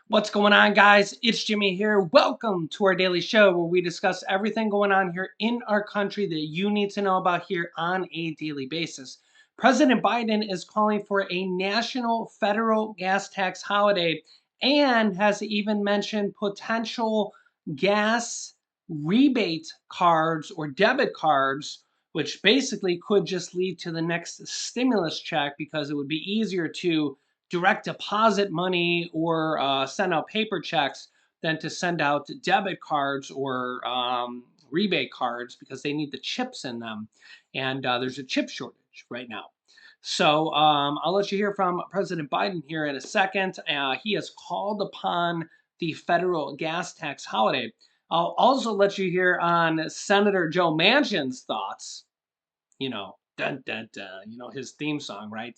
What's going on, guys? It's Jimmy here. Welcome to our daily show where we discuss everything going on here in our country that you need to know about here on a daily basis. President Biden is calling for a national federal gas tax holiday and has even mentioned potential gas rebate cards or debit cards, which basically could just lead to the next stimulus check because it would be easier to direct deposit money or send out paper checks than to send out debit cards or rebate cards because they need the chips in them. And there's a chip shortage right now. So I'll let you hear from President Biden here in a second. He has called upon the federal gas tax holiday. I'll also let you hear on Senator Joe Manchin's thoughts, dun dun dun, his theme song, right?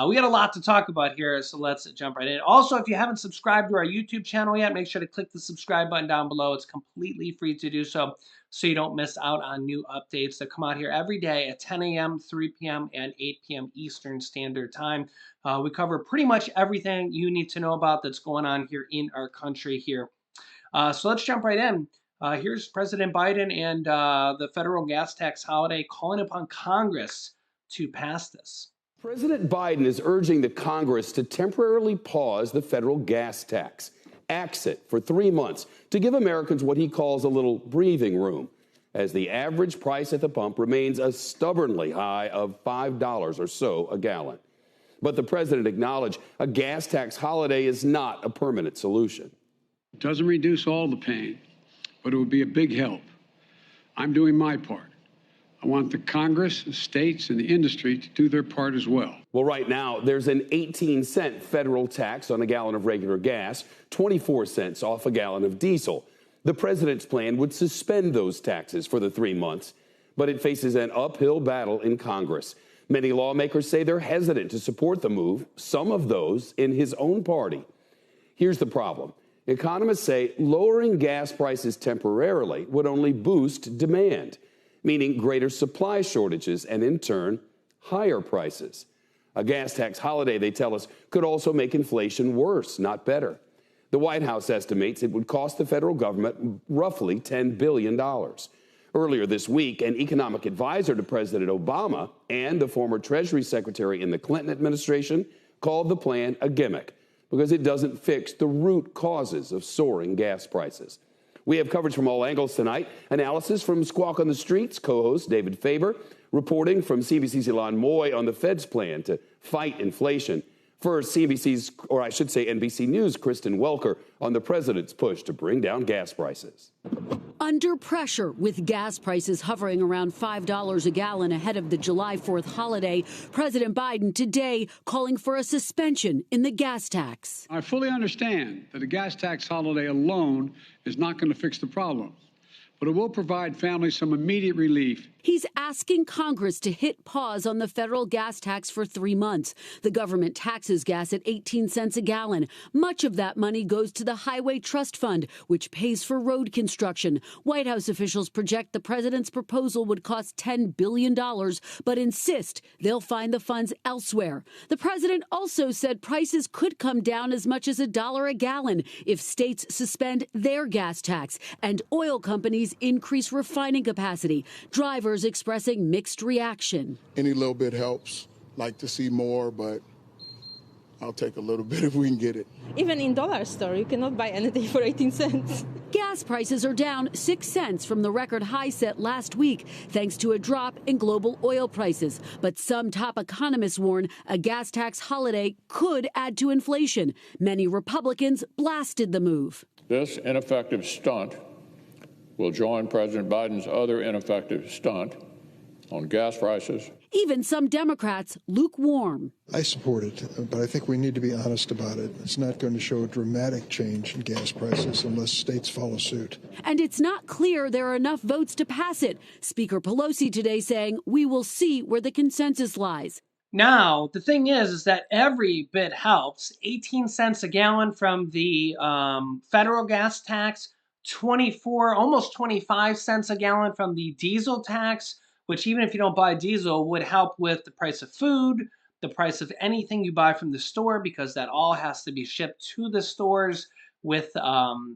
We got a lot to talk about here, so let's jump right in. Also, if you haven't subscribed to our YouTube channel yet, make sure to click the subscribe button down below. It's completely free to do so you don't miss out on new updates that come out here every day at 10 a.m., 3 p.m., and 8 p.m. Eastern Standard Time. We cover pretty much everything you need to know about that's going on here in our country here. So let's jump right in. Here's President Biden and the federal gas tax holiday calling upon Congress to pass this. President Biden is urging the Congress to temporarily pause the federal gas tax, axe it for 3 months to give Americans what he calls a little breathing room, as the average price at the pump remains a stubbornly high of $5 or so a gallon. But the president acknowledged a gas tax holiday is not a permanent solution. It doesn't reduce all the pain, but it would be a big help. I'm doing my part. I want the Congress, the states, and the industry to do their part as well. Well, right now, there's an 18-cent federal tax on a gallon of regular gas, 24 cents off a gallon of diesel. The president's plan would suspend those taxes for the 3 months, but it faces an uphill battle in Congress. Many lawmakers say they're hesitant to support the move, some of those in his own party. Here's the problem. Economists say lowering gas prices temporarily would only boost demand, meaning greater supply shortages and, in turn, higher prices. A gas tax holiday, they tell us, could also make inflation worse, not better. The White House estimates it would cost the federal government roughly $10 billion. Earlier this week, an economic advisor to President Obama and the former Treasury Secretary in the Clinton administration called the plan a gimmick because it doesn't fix the root causes of soaring gas prices. We have coverage from all angles tonight. Analysis from Squawk on the Streets co-host David Faber, reporting from CNBC's Ilan Moy on the Fed's plan to fight inflation. For CNBC's, or I should say NBC News, Kristen Welker on the president's push to bring down gas prices. Under pressure, with gas prices hovering around $5 a gallon ahead of the July 4th holiday, President Biden today calling for a suspension in the gas tax. I fully understand that a gas tax holiday alone is not going to fix the problem, but it will provide families some immediate relief. He's asking Congress to hit pause on the federal gas tax for 3 months. The government taxes gas at 18 cents a gallon. Much of that money goes to the Highway Trust Fund, which pays for road construction. White House officials project the president's proposal would cost $10 billion, but insist they'll find the funds elsewhere. The president also said prices could come down as much as $1 a gallon if states suspend their gas tax and oil companies increase refining capacity. Drivers expressing mixed reaction. Any little bit helps. Like to see more, but I'll take a little bit if we can get it. Even in dollar store, you cannot buy anything for 18 cents. Gas prices are down 6 cents from the record high set last week, thanks to a drop in global oil prices. But some top economists warn a gas tax holiday could add to inflation. Many Republicans blasted the move. This ineffective stunt will join President Biden's other ineffective stunt on gas prices. Even some Democrats lukewarm. I support it, but I think we need to be honest about it. It's not going to show a dramatic change in gas prices unless states follow suit. And it's not clear there are enough votes to pass it. Speaker Pelosi today saying we will see where the consensus lies. Now, the thing is that every bit helps. 18 cents a gallon from the federal gas tax, 24, almost 25 cents a gallon from the diesel tax, which even if you don't buy diesel would help with the price of food, the price of anything you buy from the store, because that all has to be shipped to the stores with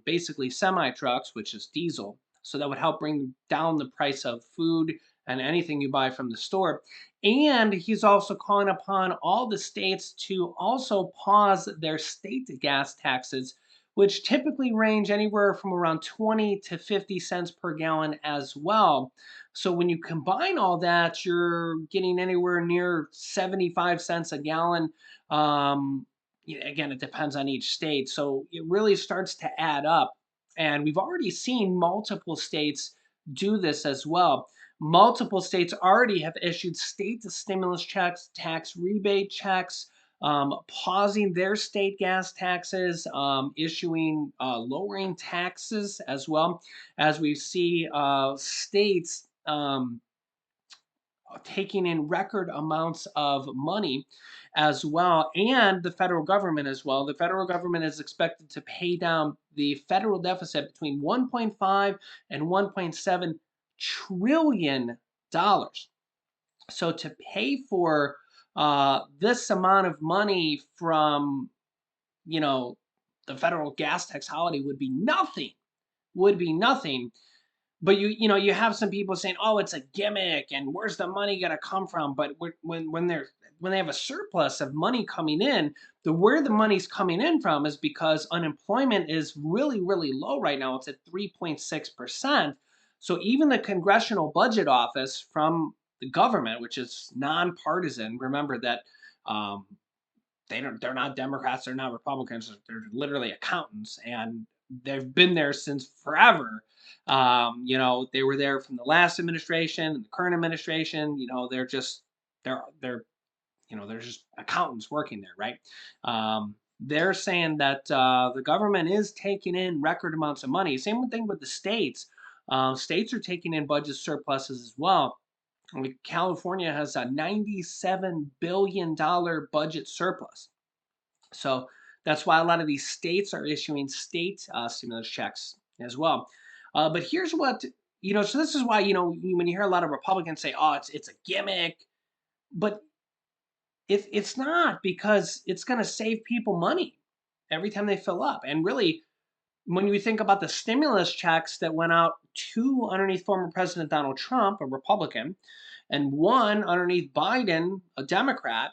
basically semi trucks, which is diesel. So that would help bring down the price of food and anything you buy from the store. And he's also calling upon all the states to also pause their state gas taxes, which typically range anywhere from around 20 to 50 cents per gallon as well. So when you combine all that, you're getting anywhere near 75 cents a gallon. Again, it depends on each state. So it really starts to add up. And we've already seen multiple states do this as well. Multiple states already have issued state stimulus checks, tax rebate checks, pausing their state gas taxes, issuing lowering taxes as well, as we see states taking in record amounts of money as well, and the federal government as well. The federal government is expected to pay down the federal deficit between 1.5 and 1.7 trillion dollars. So to pay for this amount of money from, you know, the federal gas tax holiday would be nothing. Would be nothing. But you have some people saying, "Oh, it's a gimmick, and where's the money gonna come from?" But when they have a surplus of money coming in, where the money's coming in from is because unemployment is really, really low right now. It's at 3.6%. So even the Congressional Budget Office from the government, which is nonpartisan, remember that um, they're not Democrats, they're not Republicans, they're literally accountants, and they've been there since forever. They were there from the last administration and the current administration. They're they're just accountants working there, right? They're saying that the government is taking in record amounts of money. Same thing with the states. States are taking in budget surpluses as well. Like California has a $97 billion budget surplus. So that's why a lot of these states are issuing state stimulus checks as well. But here's what, so this is why, when you hear a lot of Republicans say, "Oh, it's a gimmick," but it's not, because it's going to save people money every time they fill up. And really, when you think about the stimulus checks that went out, two underneath former President Donald Trump, a Republican, and one underneath Biden, a Democrat,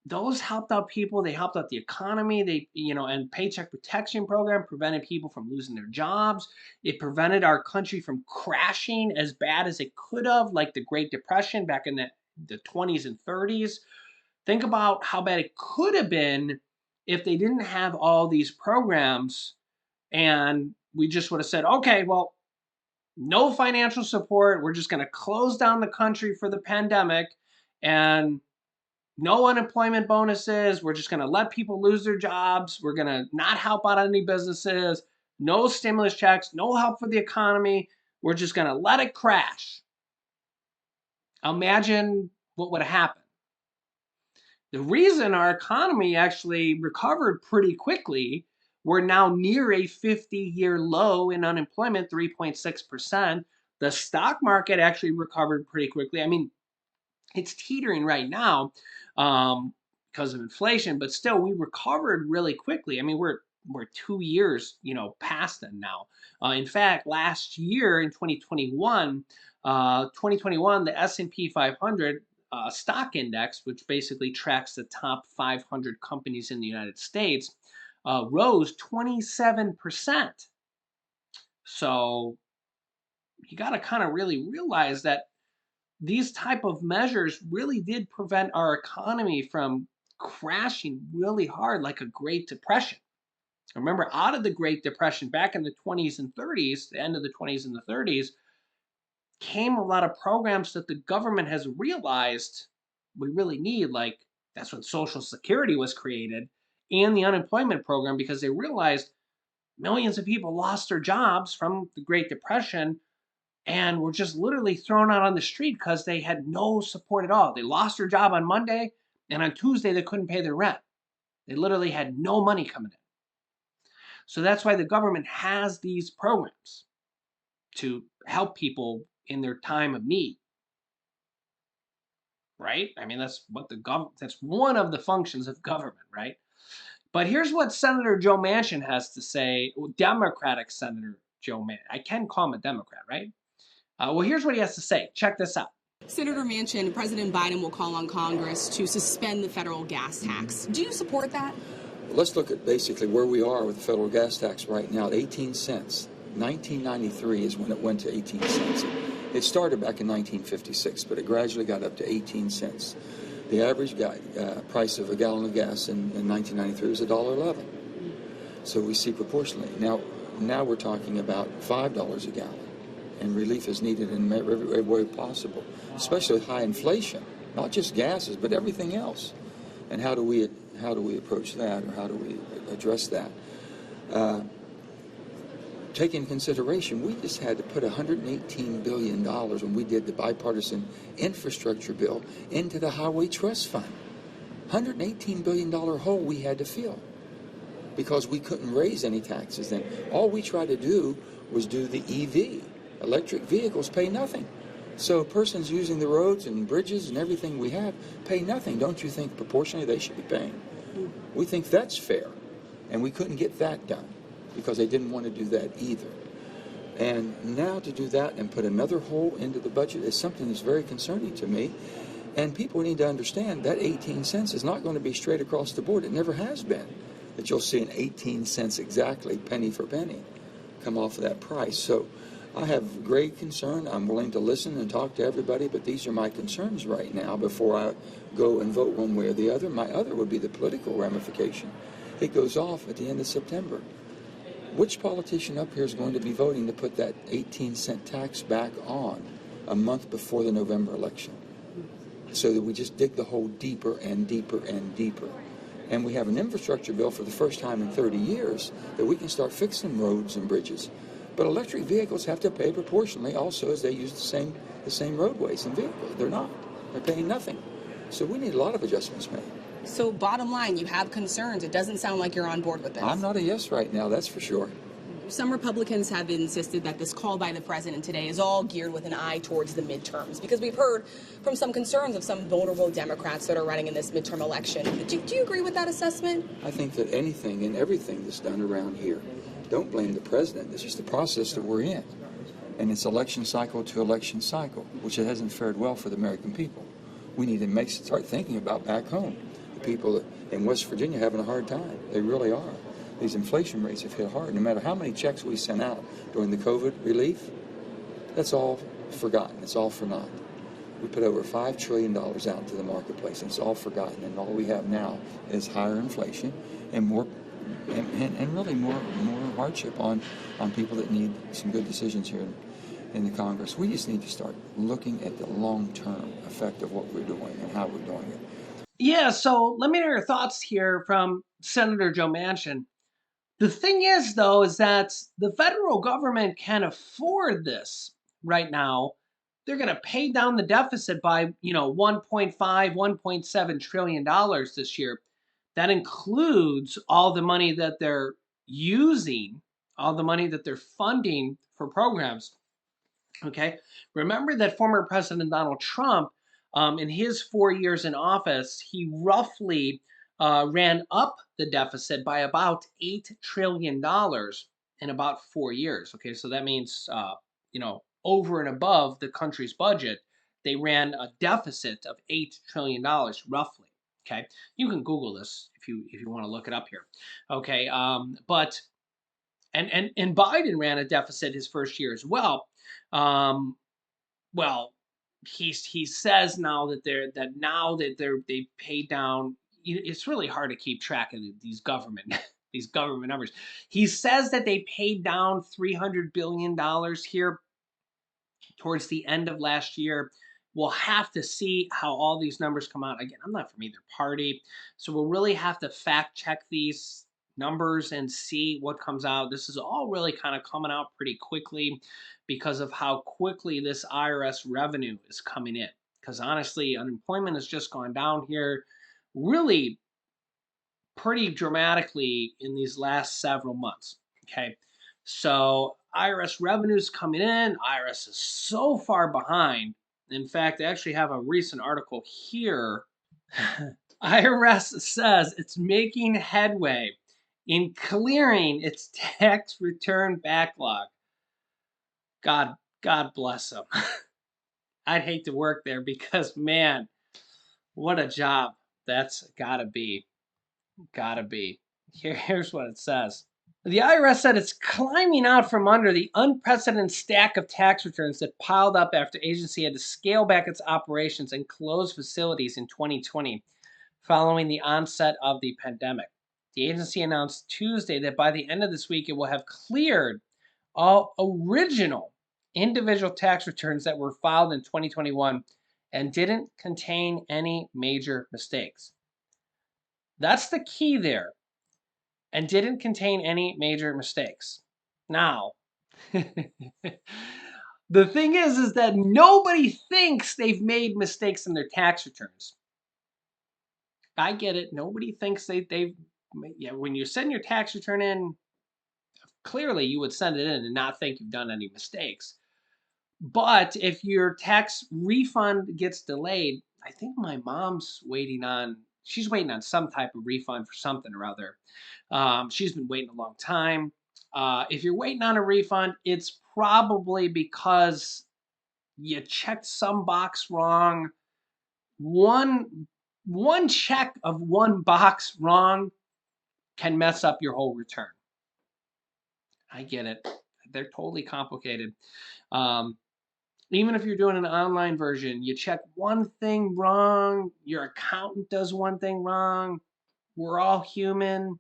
those helped out people. They helped out the economy. And Paycheck Protection Program prevented people from losing their jobs. It prevented our country from crashing as bad as it could have, like the Great Depression back in the 20s and 30s. Think about how bad it could have been if they didn't have all these programs, and we just would have said, "Okay, well, no financial support. We're just going to close down the country for the pandemic, and no unemployment bonuses. We're just going to let people lose their jobs. We're going to not help out any businesses. No stimulus checks, no help for the economy. We're just going to let it crash." Imagine what would have happened. The reason our economy actually recovered pretty quickly, we're now near a 50-year low in unemployment, 3.6%. The stock market actually recovered pretty quickly. I mean, it's teetering right now because of inflation, but still, we recovered really quickly. I mean, we're 2 years, past it now. In fact, last year in 2021, the S&P 500 stock index, which basically tracks the top 500 companies in the United States, rose 27%. So you got to kind of really realize that these type of measures really did prevent our economy from crashing really hard, like a Great Depression. Remember, out of the Great Depression back in the 20s and 30s, the end of the 20s and the 30s, came a lot of programs that the government has realized we really need. Like, that's when Social Security was created, and the unemployment program, because they realized millions of people lost their jobs from the Great Depression and were just literally thrown out on the street because they had no support at all. They lost their job on Monday, and on Tuesday they couldn't pay their rent. They literally had no money coming in. So that's why the government has these programs to help people in their time of need. right? I mean, that's one of the functions of government, right? But here's what Senator Joe Manchin has to say, Democratic Senator Joe Manchin. I can call him a Democrat, right? Well, here's what he has to say. Check this out. Senator Manchin, President Biden will call on Congress to suspend the federal gas tax. Do you support that? Let's look at basically where we are with the federal gas tax right now at 18 cents. 1993 is when it went to 18 cents. It started back in 1956, but it gradually got up to 18 cents. The average price of a gallon of gas in 1993 was $1.11. So we see proportionally. Now we're talking about $5 a gallon, and relief is needed in every way possible, especially with high inflation, not just gases, but everything else. And how do we approach that, or how do we address that? Take into consideration, we just had to put $118 billion when we did the bipartisan infrastructure bill into the Highway Trust Fund. $118 billion hole we had to fill because we couldn't raise any taxes then. All we tried to do was do the EV. Electric vehicles pay nothing. So persons using the roads and bridges and everything we have pay nothing. Don't you think proportionally they should be paying? We think that's fair. And we couldn't get that done because they didn't want to do that either. And now to do that and put another hole into the budget is something that's very concerning to me. And people need to understand that 18 cents is not going to be straight across the board. It never has been. That you'll see an 18 cents exactly, penny for penny, come off of that price. So I have great concern. I'm willing to listen and talk to everybody, but these are my concerns right now before I go and vote one way or the other. My other would be the political ramification. It goes off at the end of September. Which politician up here is going to be voting to put that 18-cent tax back on a month before the November election? So that we just dig the hole deeper and deeper and deeper. And we have an infrastructure bill for the first time in 30 years that we can start fixing roads and bridges. But electric vehicles have to pay proportionally also as they use the same roadways and vehicles. They're not. They're paying nothing. So we need a lot of adjustments made. So bottom line, you have concerns. It doesn't sound like you're on board with this. I'm not a yes right now, that's for sure. Some Republicans have insisted that this call by the president today is all geared with an eye towards the midterms, because we've heard from some concerns of some vulnerable Democrats that are running in this midterm election. Do you agree with that assessment? I think that anything and everything that's done around here, don't blame the president. It's just the process that we're in. And it's election cycle to election cycle, which it hasn't fared well for the American people. We need to start thinking about back home. The people in West Virginia are having a hard time. They really are. These inflation rates have hit hard. No matter how many checks we sent out during the COVID relief, that's all forgotten. It's all for naught. We put over $5 trillion out into the marketplace, and it's all forgotten. And all we have now is higher inflation and more, and really more hardship on people that need some good decisions here in the Congress. We just need to start looking at the long-term effect of what we're doing and how we're doing it. Yeah, so let me know your thoughts here from Senator Joe Manchin. The thing is, though, is that the federal government can afford this right now. They're going to pay down the deficit by, 1.5, $1.7 trillion this year. That includes all the money that they're using, all the money that they're funding for programs. Okay. Remember that former President Donald Trump, in his 4 years in office, he roughly ran up the deficit by about $8 trillion in about 4 years. Okay. So that means, over and above the country's budget, they ran a deficit of $8 trillion roughly. Okay. You can Google this if you want to look it up here. Okay. But and Biden ran a deficit his first year as well. Um, well, he says now that they paid down. It's really hard to keep track of these government these government numbers. He says that they paid down $300 billion here towards the end of last year. We'll have to see how all these numbers come out. Again, I'm not from either party, so we'll really have to fact check these numbers and see what comes out. This is all really kind of coming out pretty quickly because of how quickly this IRS revenue is coming in. Because honestly, unemployment has just gone down here really pretty dramatically in these last several months. Okay. So IRS revenues coming in. IRS is so far behind In fact, I actually have a recent article here. IRS says it's making headway in clearing its tax return backlog. God bless them. I'd hate to work there because, man, what a job that's gotta be. Gotta be. Here's what it says. The IRS said it's climbing out from under the unprecedented stack of tax returns that piled up after agency had to scale back its operations and close facilities in 2020 following the onset of the pandemic. The agency announced Tuesday that by the end of this week, it will have cleared all original individual tax returns that were filed in 2021 and didn't contain any major mistakes. That's the key there. And didn't contain any major mistakes. Now, the thing is that nobody thinks they've made mistakes in their tax returns. I get it. Nobody thinks they've. Yeah, when you send your tax return in, clearly you would send it in and not think you've done any mistakes. But if your tax refund gets delayed, I think my mom's she's waiting on some type of refund for something or other. She's been waiting a long time. If you're waiting on a refund, it's probably because you checked some box wrong. One check of one box wrong can mess up your whole return. I get it. They're totally complicated. Even if you're doing an online version, you check one thing wrong, your accountant does one thing wrong. We're all human.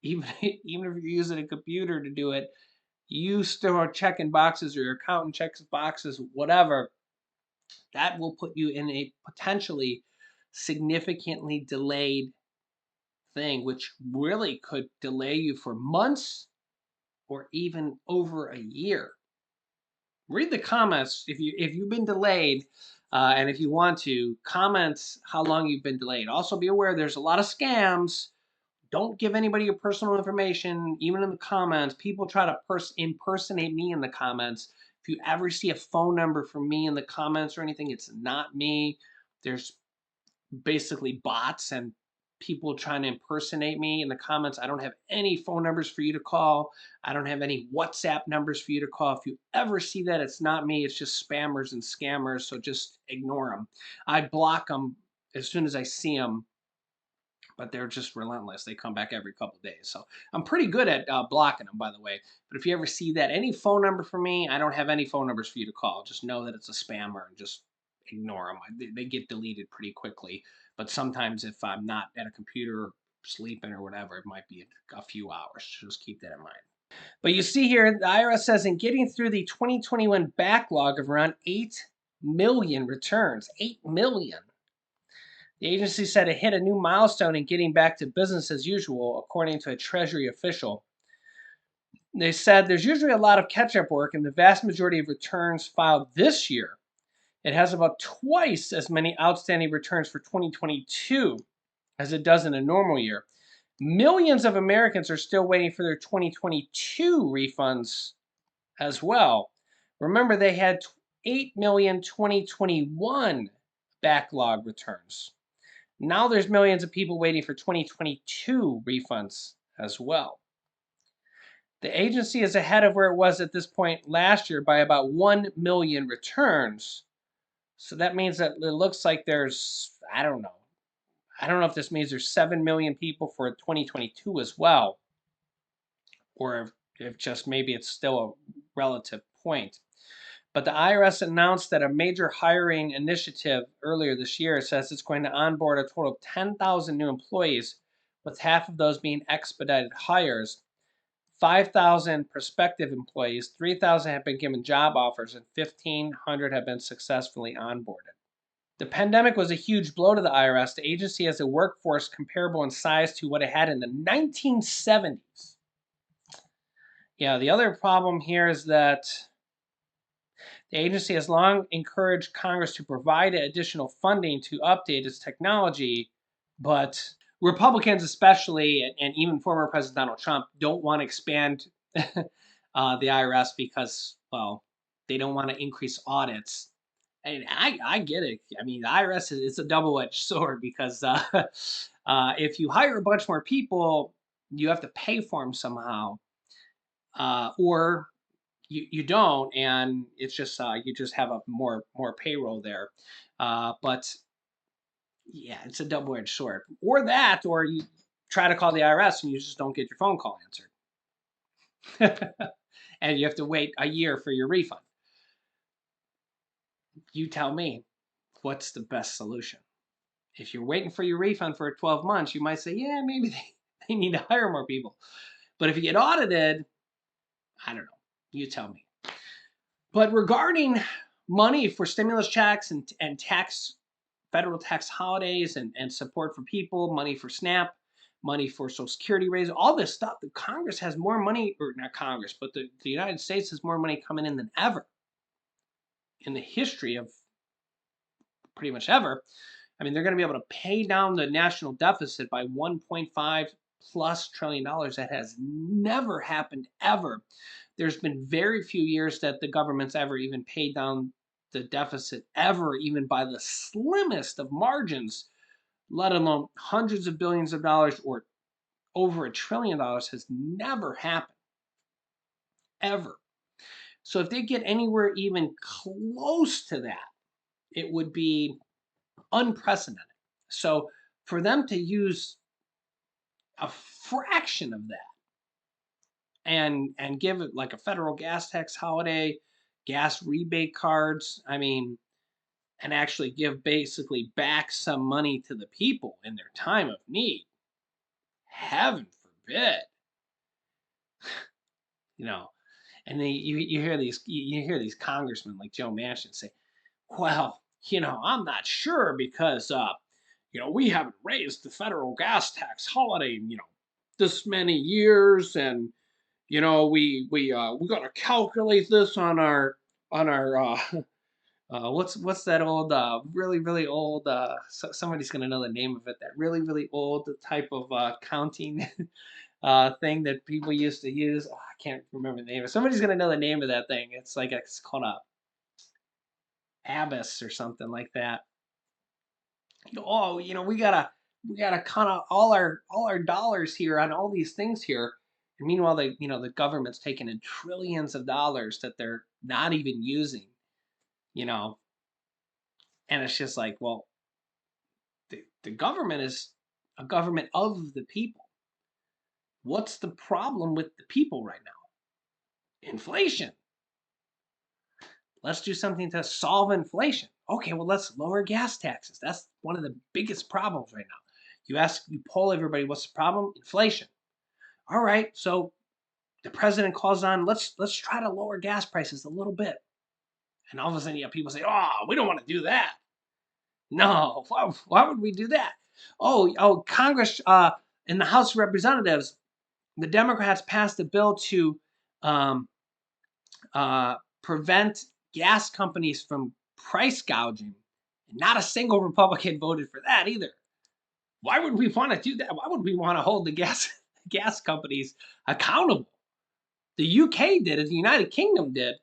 Even if you're using a computer to do it, you still are checking boxes, or your accountant checks boxes, whatever. That will put you in a potentially significantly delayed thing, which really could delay you for months or even over a year. Read the comments if you've been delayed, and if you want to comment how long you've been delayed. Also, be aware there's a lot of scams. Don't give anybody your personal information, even in the comments. People try to impersonate me in the comments. If you ever see a phone number from me in the comments or anything, it's not me. There's basically bots and people trying to impersonate me in the comments. I don't have any phone numbers for you to call. I don't have any WhatsApp numbers for you to call. If you ever see that, it's not me. It's just spammers and scammers. So just ignore them. I block them as soon as I see them, but they're just relentless. They come back every couple days. So I'm pretty good at blocking them, by the way. But if you ever see that, any phone number for me, I don't have any phone numbers for you to call. Just know that it's a spammer and just ignore them. They get deleted pretty quickly. But sometimes if I'm not at a computer or sleeping or whatever, it might be a few hours. Just keep that in mind. But you see here, the IRS says in getting through the 2021 backlog of around 8 million returns, 8 million. The agency said it hit a new milestone in getting back to business as usual, according to a Treasury official. They said there's usually a lot of catch-up work, and the vast majority of returns filed this year. It has about twice as many outstanding returns for 2022 as it does in a normal year. Millions of Americans are still waiting for their 2022 refunds as well. Remember, they had 8 million 2021 backlog returns. Now there's millions of people waiting for 2022 refunds as well. The agency is ahead of where it was at this point last year by about 1 million returns. So that means that it looks like there's, I don't know if this means there's 7 million people for 2022 as well, or if just maybe it's still a relative point. But the IRS announced that a major hiring initiative earlier this year says it's going to onboard a total of 10,000 new employees, with half of those being expedited hires. 5,000 prospective employees, 3,000 have been given job offers, and 1,500 have been successfully onboarded. The pandemic was a huge blow to the IRS. The agency has a workforce comparable in size to what it had in the 1970s. Yeah, the other problem here is that the agency has long encouraged Congress to provide additional funding to update its technology, but Republicans especially, and even former President Donald Trump, don't want to expand the IRS because, well, they don't want to increase audits And I get it. I mean, the IRS is it's a double-edged sword because if you hire a bunch more people, you have to pay for them somehow, or you don't, and it's just you just have a more payroll there. But yeah, it's a double-edged sword. Or that, or you try to call the IRS and you just don't get your phone call answered, and you have to wait a year for your refund. You tell me, what's the best solution? If you're waiting for your refund for 12 months, you might say, yeah, maybe they need to hire more people. But if you get audited, I don't know. You tell me. But regarding money for stimulus checks and federal tax holidays and support for people, money for SNAP, money for Social Security raise, all this stuff, the Congress has more money, or not Congress, but the United States has more money coming in than ever in the history of pretty much ever. I mean, they're going to be able to pay down the national deficit by 1.5 plus trillion dollars. That has never happened ever. There's been very few years that the government's ever even paid down the deficit ever, even by the slimmest of margins, let alone hundreds of billions of dollars or over $1 trillion has never happened ever. So if they get anywhere even close to that, it would be unprecedented. So for them to use a fraction of that and give it like a federal gas tax holiday, gas rebate cards, I mean, and actually give basically back some money to the people in their time of need. Heaven forbid, you know. And then you hear these congressmen like Joe Manchin say, "Well, I'm not sure because we haven't raised the federal gas tax holiday in this many years, and we got to calculate this on our what's that old really old somebody's gonna know the name of it, that really old type of counting thing that people used to use. Oh, I can't remember the name. Somebody's gonna know the name of that thing. It's called a abyss or something like that. We gotta count out all our dollars here on all these things here. And meanwhile, the government's taking in trillions of dollars that they're not even using. You know, and it's just like, well, the government is a government of the people. What's the problem with the people right now? Inflation. Let's do something to solve inflation. Okay, well, let's lower gas taxes. That's one of the biggest problems right now. You poll everybody, what's the problem? Inflation. All right, so the president calls on, let's try to lower gas prices a little bit. And all of a sudden, people say, oh, we don't want to do that. No, why would we do that? Oh, Congress, in the House of Representatives, the Democrats passed a bill to um, prevent gas companies from price gouging. And not a single Republican voted for that either. Why would we want to do that? Why would we want to hold the gas companies accountable? The UK did it. The United Kingdom did.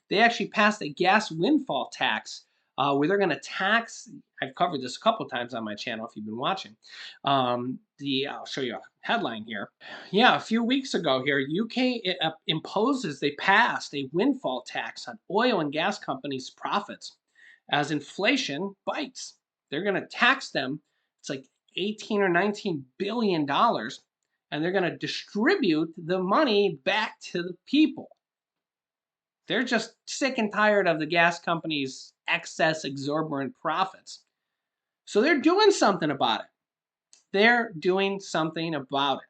They actually passed a gas windfall tax where they're going to tax. I've covered this a couple times on my channel if you've been watching. I'll show you a headline here. Yeah, a few weeks ago here, UK they passed a windfall tax on oil and gas companies' profits as inflation bites. They're going to tax them. It's like 18 or 19 billion dollars, and they're going to distribute the money back to the people. They're just sick and tired of the gas companies' excess exorbitant profits. So they're doing something about it. They're doing something about it.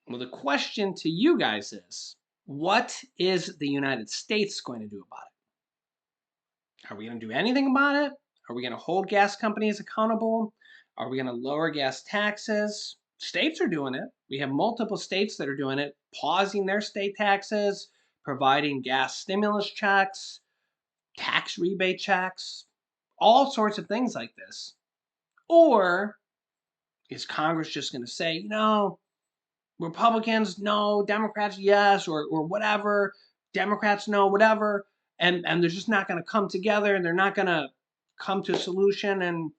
Well, the question to you guys is, what is the United States going to do about it? Are we going to do anything about it? Are we going to hold gas companies accountable? Are we going to lower gas taxes? States are doing it. We have multiple states that are doing it, pausing their state taxes, providing gas stimulus checks, tax rebate checks, all sorts of things like this. Or is Congress just going to say, Republicans no, Democrats yes, or whatever, Democrats no, whatever, and they're just not going to come together, and they're not going to come to a solution and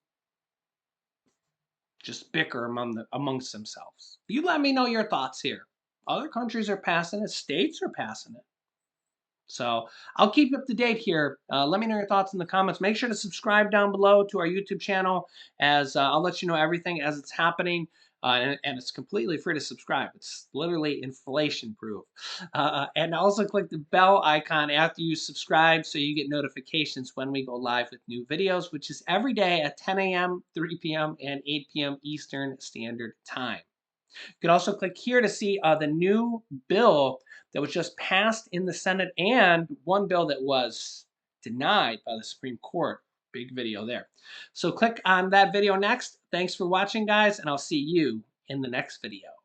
just bicker amongst themselves. You let me know your thoughts here. Other countries are passing it. States are passing it. So I'll keep you up to date here. Let me know your thoughts in the comments. Make sure to subscribe down below to our YouTube channel, as I'll let you know everything as it's happening. And it's completely free to subscribe. It's literally inflation proof. And also click the bell icon after you subscribe so you get notifications when we go live with new videos, which is every day at 10 a.m., 3 p.m., and 8 p.m. Eastern Standard Time. You can also click here to see the new bill that was just passed in the Senate, and one bill that was denied by the Supreme Court. Big video there. So click on that video next. Thanks for watching, guys, and I'll see you in the next video.